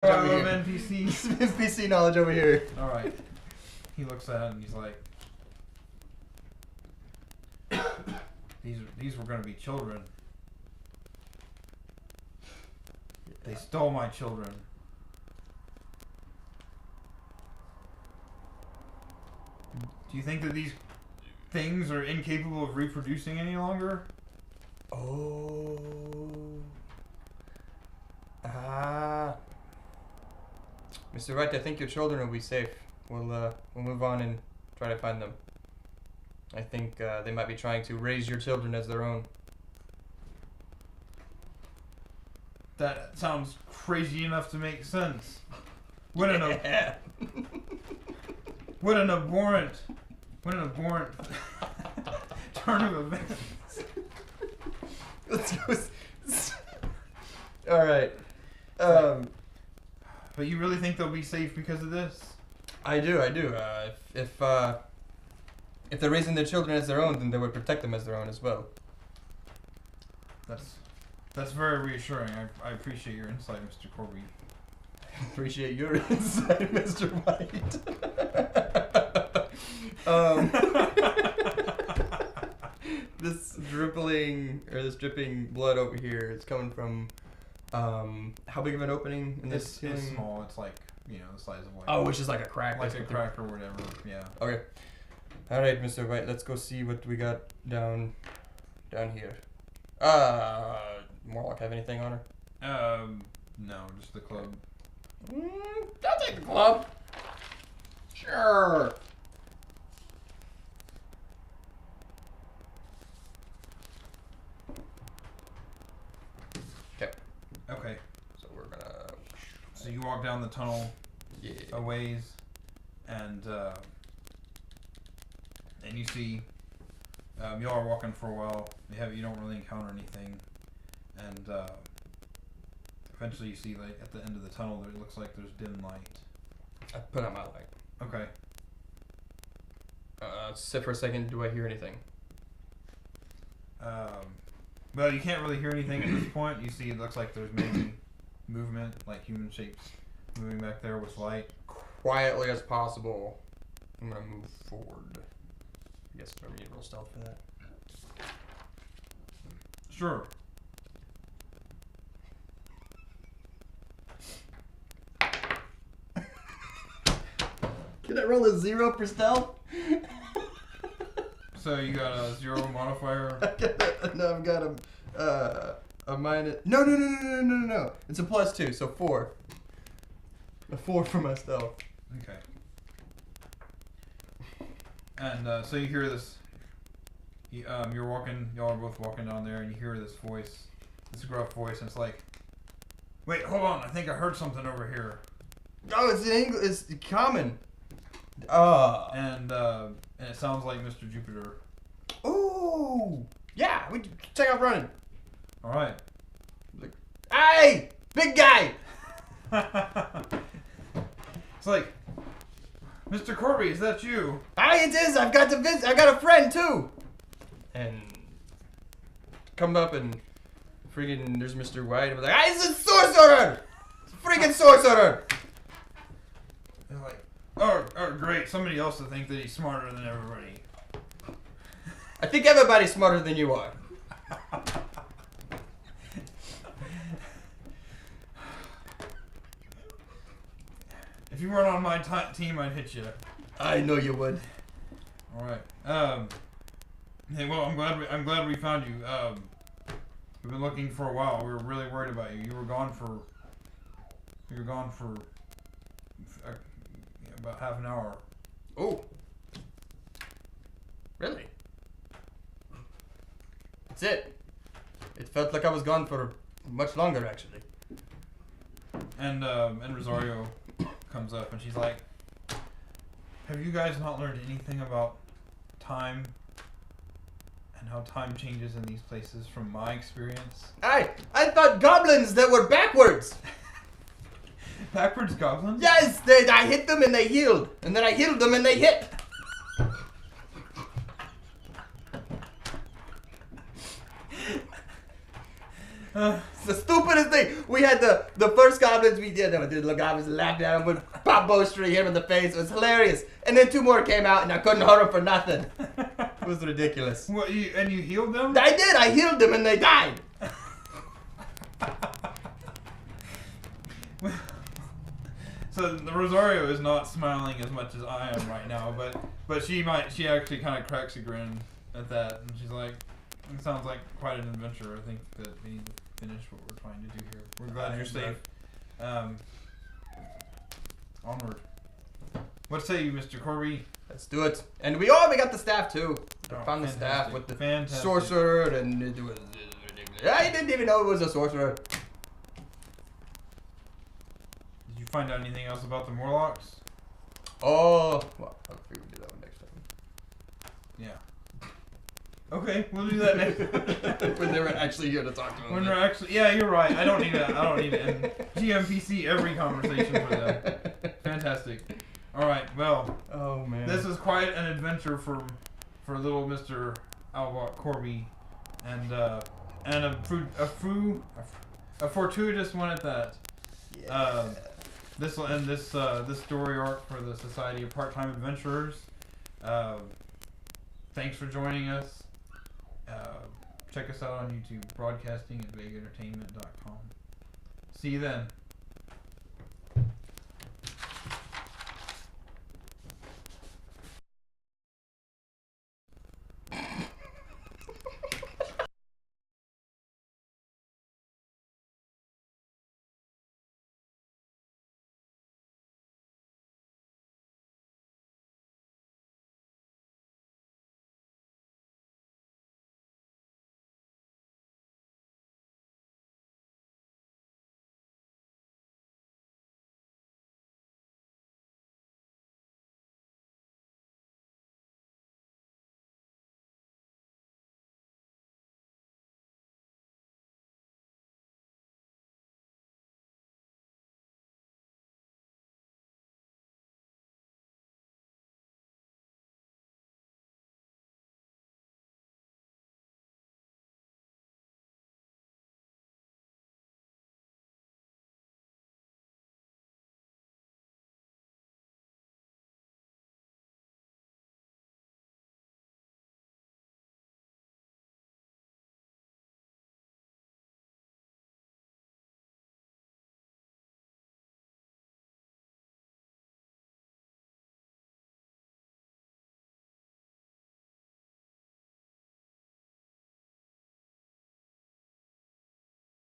NPCs. NPC knowledge over here. Alright. He looks at it and he's like, these were going to be children. They stole my children. Do you think that these things are incapable of reproducing any longer? Oh. Mr. Wright, I think your children will be safe. We'll move on and try to find them. I think they might be trying to raise your children as their own. That sounds crazy enough to make sense. What an abhorrent turn of events. Let's go. All right. But you really think they'll be safe because of this? I do. If they're raising their children as their own, then they would protect them as their own as well. That's very reassuring. I appreciate your insight, Mr. Corby. Appreciate your insight, Mr. White. This dripping blood over here is coming from, how big of an opening in this ceiling? It's small. It's like, the size of like... Oh, which is like a crack. Like a crack or whatever, yeah. Okay. Alright, Mr. White, let's go see what we got down here. Morlock have anything on her? No, just the club. I'll take the club. Sure. Okay. So we're gonna... So you walk down the tunnel a ways, and you see, y'all are walking for a while. You don't really encounter anything, and eventually you see, like, at the end of the tunnel, it looks like there's dim light. I put out my light. Okay. Sit for a second. Do I hear anything? Well, you can't really hear anything at this point. You see, it looks like there's maybe movement, like human shapes moving back there with light. Quietly as possible, I'm gonna move forward. I guess I need to roll stealth for that. Sure. Can I roll a 0 for stealth? So you got a 0 modifier? No, I've got a minus. No. It's a +2, so 4. A 4 for my stealth. Okay. And so you hear this. Y'all are both walking down there, and you hear this voice, this gruff voice, and it's like, "Wait, hold on! I think I heard something over here." Oh, it's in English. It's common. And it sounds like Mr. Jupiter. Ooh, yeah. We check out running. All right. Like, hey, big guy. It's like, Mr. Corby, is that you? Aye, it is. I've got a friend too. And come up and freaking there's Mr. White. I'm like, ah, it's a sorcerer! It's a freaking sorcerer! They're like, oh, great. Somebody else to think that he's smarter than everybody. I think everybody's smarter than you are. If you weren't on my team, I'd hit you. I know you would. All right. Hey, well, I'm glad we found you. We've been looking for a while. We were really worried about you. You were gone for about half an hour. Oh. Really? That's it. It felt like I was gone for much longer, actually. And Rosario comes up and she's like, "Have you guys not learned anything about time and how time changes in these places from my experience?" I thought goblins that were backwards. Backwards goblins? Yes, I hit them and they healed, and then I healed them and they hit. It's the stupidest thing. We had The first goblins we did, the guy was laughing at him with pop bowstring, hit him in the face. It was hilarious. And then 2 more came out, and I couldn't hurt them for nothing. It was ridiculous. What, you healed them? I did. I healed them, and they died. So the Rosario is not smiling as much as I am right now, but she actually kind of cracks a grin at that, and she's like, "It sounds like quite an adventure. I think that we need to finish what we're trying to do here. We're glad you're safe. Onward. What say you, Mr. Corby?" Let's do it. And we got the staff too. Oh, Found the staff with the fantastic sorcerer, and it was ridiculous. I didn't even know it was a sorcerer. Did you find out anything else about the Morlocks? Oh, well, I'll figure we'll do that one next time. Yeah. Okay, we'll do that next. When they were actually here to talk to them. When we're actually, yeah, you're right. I don't need to end GMPC every conversation for them. Fantastic. All right, well. Oh man. This is quite an adventure for little Mr. Albot Corby, and a fortuitous one at that. Yeah. This will end this story arc for the Society of Part-Time Adventurers. Thanks for joining us. Check us out on YouTube, broadcasting at vagueentertainment.com. See you then.